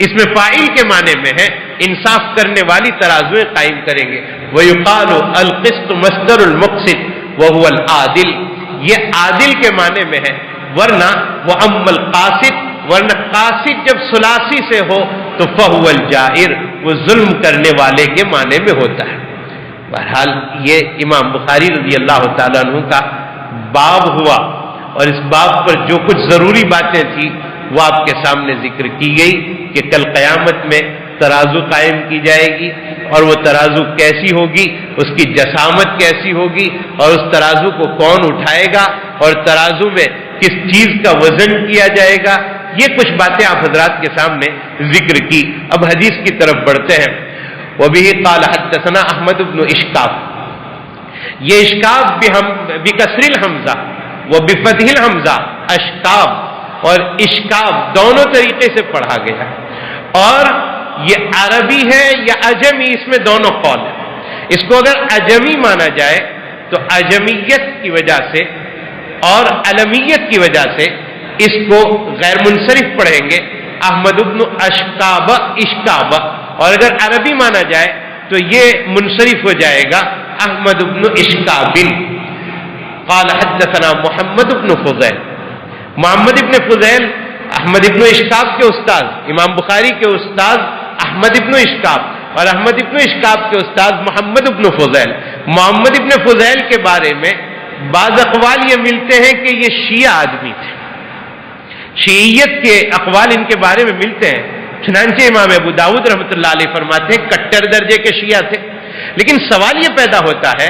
اس میں فاعل کے معنی میں ہے، انصاف کرنے والی ترازویں قائم کریں گے۔ وَيُقَالُ الْقِسْطُ مَصْدَرُ الْمُقْسِطِ وَهُوَ الْعَادِلُ، یہ عادل کے معنی میں ہے، ورنہ وَأَمَّا الْقَاسِطُ، ورنہ قاسط جب ثلاثی سے ہو تو فَهُوَ الْجَائِرُ، وہ ظلم کرنے والے کے معنی میں ہوتا ہے۔ بہرحال یہ امام بخاری رضی اللہ تعالیٰ عنہ کا باب ہوا، اور اس باب پر جو کچھ ضروری باتیں تھیں وہ آپ کے سامنے ذکر کی گئی کہ کل قیامت میں ترازو قائم کی جائے گی، اور وہ ترازو کیسی ہوگی، اس کی جسامت کیسی ہوگی، اور اس ترازو کو کون اٹھائے گا، اور ترازو میں کس چیز کا وزن کیا جائے گا، یہ کچھ باتیں آپ حضرات کے سامنے ذکر کی۔ اب حدیث کی طرف بڑھتے ہیں۔ وَبِهِ قَالَ حَدَّثَنَا أَحْمَدُ بْنُ إِشْكَابٍ، یہ اشکاب بکسر الحمزہ وبفتح الحمزہ، اشکاب اور اشکاب دونوں طریقے سے پڑھا گیا ہے، اور یہ عربی ہے یا عجمی، اس میں دونوں قول ہیں۔ اس کو اگر عجمی مانا جائے تو اجمیت کی وجہ سے اور علمیت کی وجہ سے اس کو غیر منصرف پڑھیں گے، احمد ابن اشکاب اشکاب، اور اگر عربی مانا جائے تو یہ منصرف ہو جائے گا احمد ابن اشکاب۔ قال حدثنا محمد ابن فضیل، محمد ابن فضیل احمد ابن اشکاب کے استاد، امام بخاری کے استاد احمد ابن اشکاب، اور احمد ابن اشکاب کے استاد محمد ابن فضیل۔ محمد ابن فضیل کے بارے میں بعض اقوال یہ ملتے ہیں کہ یہ شیعہ آدمی تھے، شیعیت کے اقوال ان کے بارے میں ملتے ہیں، چنانچہ امام ابو داؤد رحمۃ اللہ علیہ فرماتے ہیں کٹر درجے کے شیعہ تھے۔ لیکن سوال یہ پیدا ہوتا ہے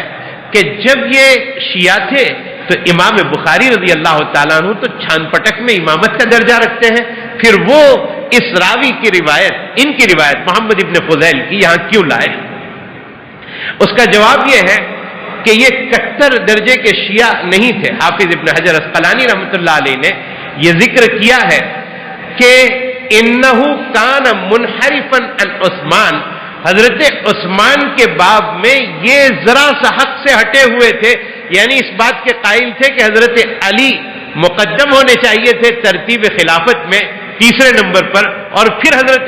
کہ جب یہ شیعہ تھے تو امام بخاری رضی اللہ تعالیٰ عنہ تو چھان پٹک میں امامت کا درجہ رکھتے ہیں، پھر وہ اس راوی کی روایت، ان کی روایت محمد ابن فضیل کی یہاں کیوں لائے؟ اس کا جواب یہ ہے کہ یہ کٹر درجے کے شیعہ نہیں تھے۔ حافظ ابن حجر اسقلانی رحمۃ اللہ علیہ نے یہ ذکر کیا ہے کہ انہ کان منحرفا عن عثمان، حضرت عثمان کے باب میں یہ ذرا سا حق سے ہٹے ہوئے تھے، یعنی اس بات کے قائل تھے کہ حضرت علی مقدم ہونے چاہیے تھے ترتیب خلافت میں تیسرے نمبر پر، اور پھر حضرت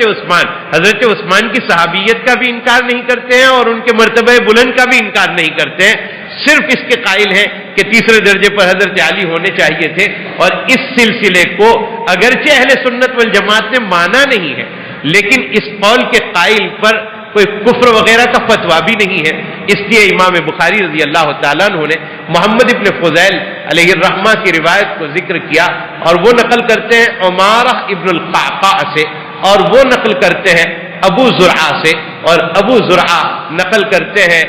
عثمان کی صحابیت کا بھی انکار نہیں کرتے ہیں اور ان کے مرتبہ بلند کا بھی انکار نہیں کرتے ہیں، صرف اس کے قائل ہیں کہ تیسرے درجے پر حضرت علی ہونے چاہیے تھے۔ اور اس سلسلے کو اگرچہ اہل سنت والجماعت نے مانا نہیں ہے، لیکن اس قول کے قائل پر کوئی کفر وغیرہ کا فتویٰ بھی نہیں ہے، اس لیے امام بخاری رضی اللہ تعالیٰ عنہ نے محمد ابن فضیل علیہ الرحمہ کی روایت کو ذکر کیا، اور وہ نقل کرتے ہیں عمارہ ابن القعقاع سے، اور وہ نقل کرتے ہیں ابو زرعہ سے، اور ابو زرعہ نقل کرتے ہیں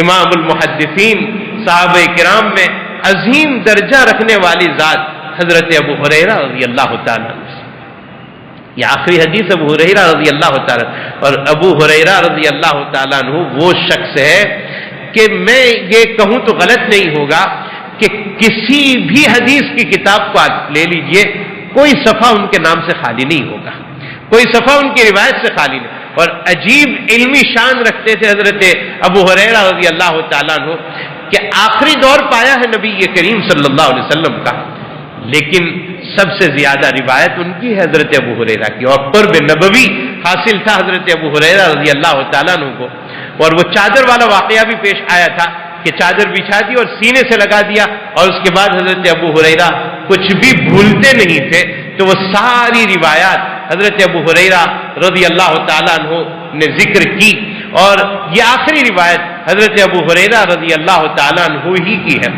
امام المحدثین صحابہ کرام میں عظیم درجہ رکھنے والی ذات حضرت ابو ہریرہ رضی اللہ تعالیٰ عنہ۔ یہ آخری حدیث ابو ہریرہ رضی اللہ تعالیٰ، اور ابو ہریرہ رضی اللہ تعالیٰ عنہ وہ شخص ہے کہ میں یہ کہوں تو غلط نہیں ہوگا کہ کسی بھی حدیث کی کتاب کو آپ لے لیجئے، کوئی صفحہ ان کے نام سے خالی نہیں ہوگا، کوئی صفحہ ان کی روایت سے خالی نہیں۔ اور عجیب علمی شان رکھتے تھے حضرت ابو ہریرہ رضی اللہ تعالیٰ عنہ کہ آخری دور پایا ہے نبی کریم صلی اللہ علیہ وسلم کا، لیکن سب سے زیادہ روایت ان کی ہے حضرت ابو ہریرہ کی، اور قرب نبوی حاصل تھا حضرت ابو ہریرہ رضی اللہ تعالیٰ عنہ کو۔ اور وہ چادر والا واقعہ بھی پیش آیا تھا کہ چادر بچھا دی اور سینے سے لگا دیا، اور اس کے بعد حضرت ابو ہریرہ کچھ بھی بھولتے نہیں تھے، تو وہ ساری روایات حضرت ابو ہریرہ رضی اللہ تعالیٰ عنہ نے ذکر کی، اور یہ آخری روایت حضرت ابو ہریرہ رضی اللہ تعالیٰ عنہ ہی کی ہے۔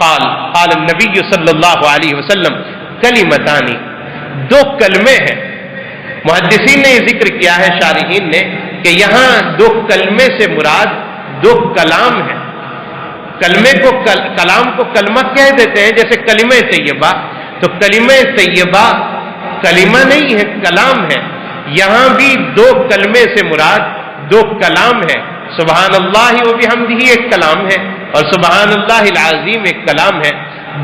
قال النبی صلی اللہ علیہ وسلم کلمتانی، دو کلمے ہیں۔ محدثین نے یہ ذکر کیا ہے، شارحین نے، کہ یہاں دو کلمے سے مراد دو کلام ہیں۔ کلمے کو کلام کو کلمہ کہہ دیتے ہیں، جیسے کلمہ طیبہ، تو کلمہ طیبہ کلمہ نہیں ہے، کلام ہے۔ یہاں بھی دو کلمے سے مراد دو کلام ہے، سبحان اللہ و بحمدہ ایک کلام ہے، اور سبحان اللہ العظیم ایک کلام ہے۔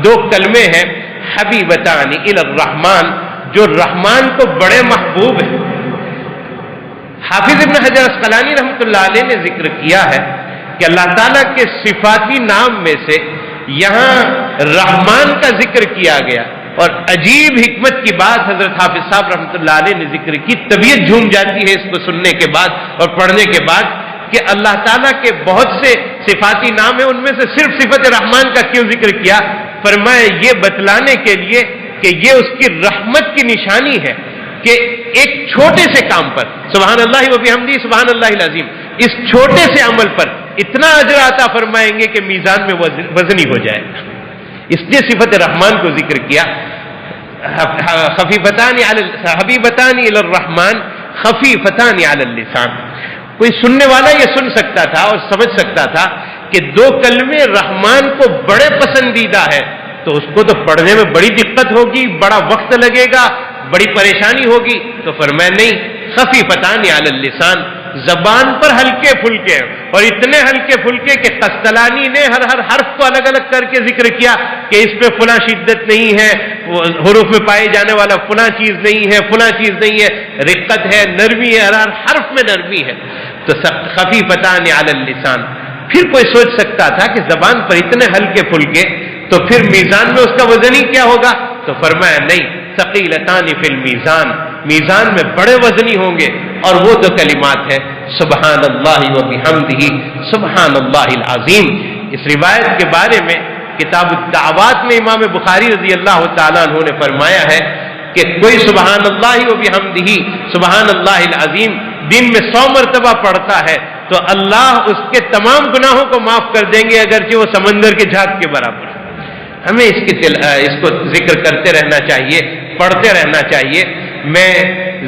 دو کلمے ہیں حبیبتان الی الرحمن، جو رحمان کو بڑے محبوب ہیں۔ حافظ ابن حجر اسقلانی رحمۃ اللہ علیہ نے ذکر کیا ہے کہ اللہ تعالیٰ کے صفاتی نام میں سے یہاں رحمان کا ذکر کیا گیا، اور عجیب حکمت کی بات حضرت حافظ صاحب رحمۃ اللہ علیہ نے ذکر کی، طبیعت جھوم جاتی ہے اس کو سننے کے بعد اور پڑھنے کے بعد، کہ اللہ تعالیٰ کے بہت سے صفاتی نام ہیں، ان میں سے صرف صفت رحمان کا کیوں ذکر کیا؟ فرمایا یہ بتلانے کے لیے کہ یہ اس کی رحمت کی نشانی ہے کہ ایک چھوٹے سے کام پر، سبحان اللہ و بحمدہ سبحان اللہ العظیم، اس چھوٹے سے عمل پر اتنا اجر عطا فرمائیں گے کہ میزان میں وزنی ہو جائے گا، اس لیے صفت رحمان کو ذکر کیا۔ حبیبتان الی الرحمن خفیفتان علی اللسان، کوئی سننے والا یہ سن سکتا تھا اور سمجھ سکتا تھا کہ دو کلمے رحمان کو بڑے پسندیدہ ہے، تو اس کو تو پڑھنے میں بڑی دقت ہوگی، بڑا وقت لگے گا، بڑی پریشانی ہوگی، تو فرمایا نہیں، خفیفتان علی اللسان، زبان پر ہلکے پھلکے، اور اتنے ہلکے پھلکے کہ قسطلانی نے ہر حرف کو الگ الگ کر کے ذکر کیا کہ اس پہ فلاں شدت نہیں ہے، حروف میں پائے جانے والا فلاں چیز نہیں ہے، فلاں چیز نہیں ہے، رقت ہے، نرمی ہے، ہر حرف میں نرمی ہے۔ تو خفیفتان علی اللسان، پھر کوئی سوچ سکتا تھا کہ زبان پر اتنے ہلکے پھلکے تو پھر میزان میں اس کا وزن ہی کیا ہوگا؟ تو فرمایا نہیں، ثقیلتان فی المیزان، میزان میں بڑے وزنی ہوں گے، اور وہ تو کلمات ہے سبحان اللہ و بحمدہ سبحان اللہ العظیم۔ اس روایت کے بارے میں کتاب الدعوات میں امام بخاری رضی اللہ تعالیٰ عنہ نے فرمایا ہے کہ کوئی سبحان اللہ و بحمدہ سبحان اللہ العظیم دن میں 100 مرتبہ پڑھتا ہے تو اللہ اس کے تمام گناہوں کو معاف کر دیں گے، اگرچہ وہ سمندر کے جھاگ کے برابر۔ ہمیں اس کو ذکر کرتے رہنا چاہیے، پڑھتے رہنا چاہیے۔ میں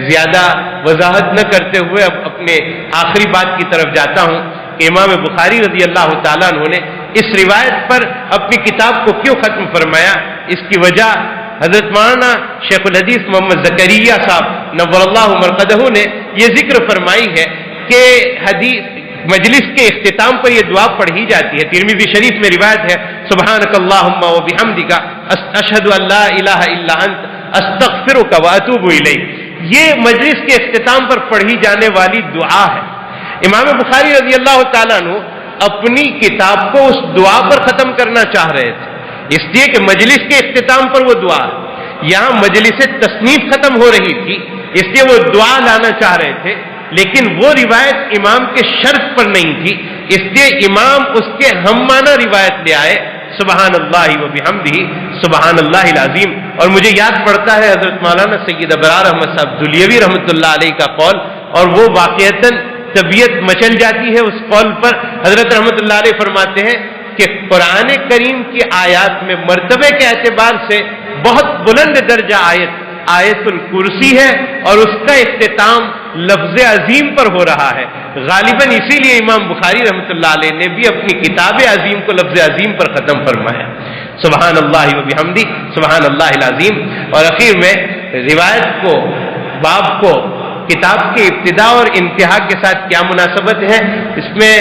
زیادہ وضاحت نہ کرتے ہوئے اب اپنے آخری بات کی طرف جاتا ہوں کہ امام بخاری رضی اللہ تعالیٰ عنہ نے اس روایت پر اپنی کتاب کو کیوں ختم فرمایا؟ اس کی وجہ حضرت مولانا شیخ الحدیث محمد زکریا صاحب نور اللہ مرقدہ نے یہ ذکر فرمائی ہے کہ حدیث مجلس کے اختتام پر یہ دعا پڑھی جاتی ہے، ترمذی شریف میں روایت ہے سبحانک اللہم و بحمدک اشہد ان لا الہ الا انت استغفرک و اتوب الیک، یہ مجلس کے اختتام پر پڑھی جانے والی دعا ہے۔ امام بخاری رضی اللہ تعالیٰ عنہ اپنی کتاب کو اس دعا پر ختم کرنا چاہ رہے تھے، اس لیے کہ مجلس کے اختتام پر وہ دعا ہے۔ یہاں مجلس تصنیف ختم ہو رہی تھی اس لیے وہ دعا لانا چاہ رہے تھے، لیکن وہ روایت امام کے شرط پر نہیں تھی، اس لیے امام اس کے ہم معنی روایت لے آئے سبحان اللہ و بحمدہ سبحان اللہ العظیم۔ اور مجھے یاد پڑتا ہے حضرت مولانا سید ابرار احمد صاحب دلیوی رحمۃ اللہ علیہ کا قول، اور وہ واقعتاً طبیعت مچل جاتی ہے اس قول پر۔ حضرت رحمۃ اللہ علیہ فرماتے ہیں کہ قرآن کریم کی آیات میں مرتبے کے اعتبار سے بہت بلند درجہ آیت الکرسی ہے، اور اس کا اختتام لفظ عظیم پر ہو رہا ہے۔ غالباً اسی لیے امام بخاری رحمۃ اللہ علیہ نے بھی اپنی کتاب عظیم کو لفظ عظیم پر ختم فرمایا سبحان اللہ و بحمدہ سبحان اللہ العظیم۔ اور اخیر میں روایت کو، باب کو کتاب کے ابتدا اور انتہا کے ساتھ کیا مناسبت ہے، اس میں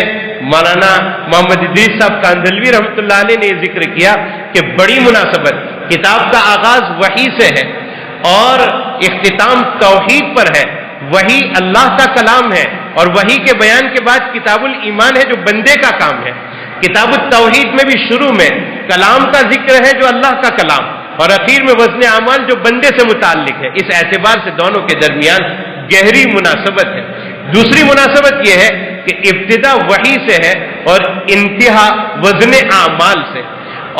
مولانا محمد ادریس صاحب کاندھلوی رحمۃ اللہ علیہ نے یہ ذکر کیا کہ بڑی مناسبت، کتاب کا آغاز وحی سے ہے اور اختتام توحید پر ہے، وحی اللہ کا کلام ہے، اور وحی کے بیان کے بعد کتاب الایمان ہے جو بندے کا کام ہے۔ کتاب التوحید میں بھی شروع میں کلام کا ذکر ہے جو اللہ کا کلام، اور اخیر میں وزن اعمال جو بندے سے متعلق ہے۔ اس اعتبار سے دونوں کے درمیان گہری مناسبت ہے۔ دوسری مناسبت یہ ہے کہ ابتدا وحی سے ہے اور انتہا وزن اعمال سے،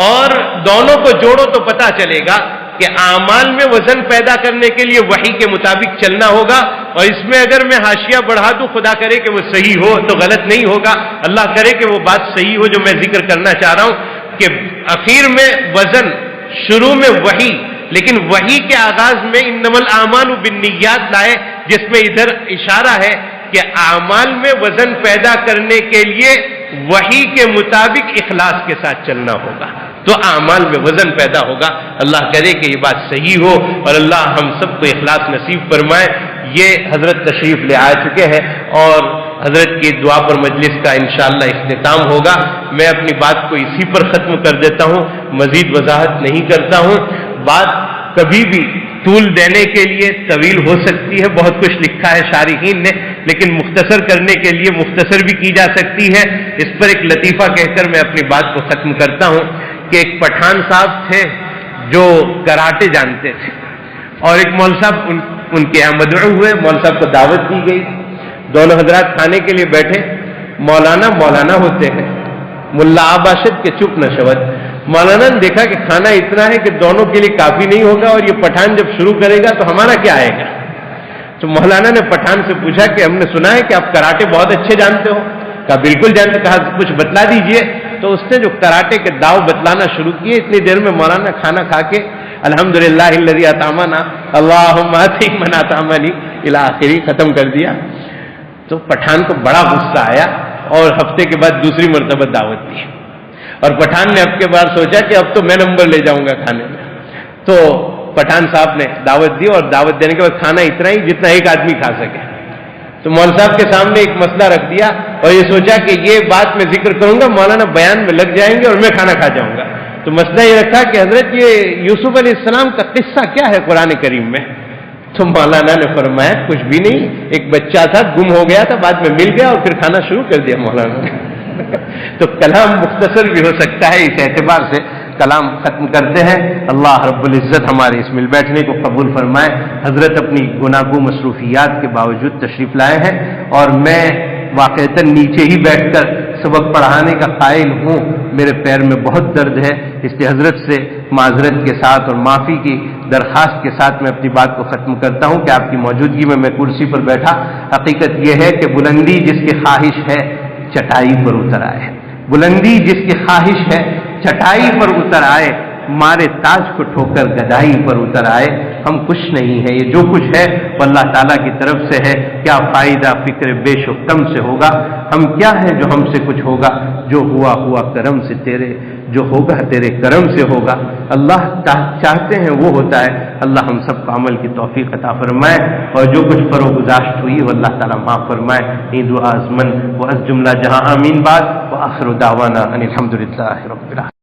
اور دونوں کو جوڑو تو پتہ چلے گا کہ اعمال میں وزن پیدا کرنے کے لیے وحی کے مطابق چلنا ہوگا، اور اس میں اگر میں حاشیہ بڑھا دوں، خدا کرے کہ وہ صحیح ہو تو غلط نہیں ہوگا، اللہ کرے کہ وہ بات صحیح ہو جو میں ذکر کرنا چاہ رہا ہوں کہ اخیر میں وزن، شروع میں وحی، لیکن وحی کے آغاز میں انما الاعمال بالنیات لائے، جس میں ادھر اشارہ ہے کہ اعمال میں وزن پیدا کرنے کے لیے وحی کے مطابق اخلاص کے ساتھ چلنا ہوگا، تو اعمال میں وزن پیدا ہوگا۔ اللہ کرے کہ یہ بات صحیح ہو، اور اللہ ہم سب کو اخلاص نصیب فرمائے۔ یہ حضرت تشریف لے آ چکے ہیں اور حضرت کی دعا پر مجلس کا انشاءاللہ اختتام ہوگا۔ میں اپنی بات کو اسی پر ختم کر دیتا ہوں، مزید وضاحت نہیں کرتا ہوں۔ بات کبھی بھی طول دینے کے لیے طویل ہو سکتی ہے، بہت کچھ لکھا ہے شارحین نے، لیکن مختصر کرنے کے لیے مختصر بھی کی جا سکتی ہے۔ اس پر ایک لطیفہ کہہ کر میں اپنی بات کو ختم کرتا ہوں کہ ایک پٹھان صاحب تھے جو کراٹے جانتے تھے، اور ایک مول صاحب ان کے یہاں مدعو ہوئے، مول صاحب کو دعوت دی گئی، دونوں حضرات کھانے کے لیے بیٹھے، مولانا ہوتے ہیں، ملا آباشد کے چپ نہ شود۔ مولانا نے دیکھا کہ کھانا اتنا ہے کہ دونوں کے لیے کافی نہیں ہوگا، اور یہ پٹھان جب شروع کرے گا تو ہمارا کیا آئے گا؟ تو مولانا نے پٹھان سے پوچھا کہ ہم نے سنا ہے کہ آپ کراٹے بہت اچھے جانتے ہو۔ کہا بالکل جانتے۔ کہا کچھ بتلا دیجئے۔ تو اس نے جو کراٹے کے داؤ بتلانا شروع کیے، اتنی دیر میں مولانا کھانا کھا کے الحمدللہ الذی اطعمنا اللہم اطعم من اطعمنی الی آخری ختم کر دیا۔ تو پٹھان کو بڑا غصہ آیا اور ہفتے کے بعد دوسری مرتبہ دعوت دی، اور پٹھان نے اب کے بعد سوچا کہ اب تو میں نمبر لے جاؤں گا کھانے میں۔ تو پٹھان صاحب نے دعوت دی، اور دعوت دینے کے بعد کھانا اتنا ہی جتنا ایک آدمی کھا سکے۔ تو مول صاحب کے سامنے ایک مسئلہ رکھ دیا، اور یہ سوچا کہ یہ بات میں ذکر کروں گا، مولانا بیان میں لگ جائیں گے اور میں کھانا کھا جاؤں گا۔ تو مسئلہ یہ رکھا کہ حضرت یہ یوسف علیہ السلام کا قصہ کیا ہے قرآن کریم میں؟ تو مولانا نے فرمایا کچھ بھی نہیں، ایک بچہ تھا، گم ہو گیا تھا، بعد میں مل گیا اور پھر کھانا شروع کر دیا مولانا نے۔ تو کلام مختصر بھی ہو سکتا ہے، اس اعتبار سے کلام ختم کرتے ہیں۔ اللہ رب العزت ہمارے اس مل بیٹھنے کو قبول فرمائے۔ حضرت اپنی گناگو مصروفیات کے باوجود تشریف لائے ہیں، اور میں واقعتاً نیچے ہی بیٹھ کر سبق پڑھانے کا قائل ہوں، میرے پیر میں بہت درد ہے، اس لیے حضرت سے معذرت کے ساتھ اور معافی کی درخواست کے ساتھ میں اپنی بات کو ختم کرتا ہوں کہ آپ کی موجودگی میں کرسی پر بیٹھا۔ حقیقت یہ ہے کہ بلندی جس کی خواہش ہے چٹائی پر اتر آئے، بلندی جس کی خواہش ہے چٹائی پر اتر آئے، مارے تاج کو ٹھوکر گدائی پر اتر آئے۔ ہم کچھ نہیں ہے، یہ جو کچھ ہے وہ اللہ تعالیٰ کی طرف سے ہے، کیا فائدہ فکر بیش و کم سے ہوگا، ہم کیا ہے جو ہم سے کچھ ہوگا، جو ہوا ہوا کرم سے تیرے، جو ہوگا تیرے کرم سے ہوگا۔ اللہ چاہتے ہیں وہ ہوتا ہے۔ اللہ ہم سب کو عمل کی توفیق عطا فرمائے، اور جو کچھ فروگزاشت ہوئی وہ اللہ تعالیٰ معاف فرمائے۔ یہ دعا ازمن و از جملہ جہاں آمین بعد، وآخر دعوانا ان الحمد للہ رب العالمین۔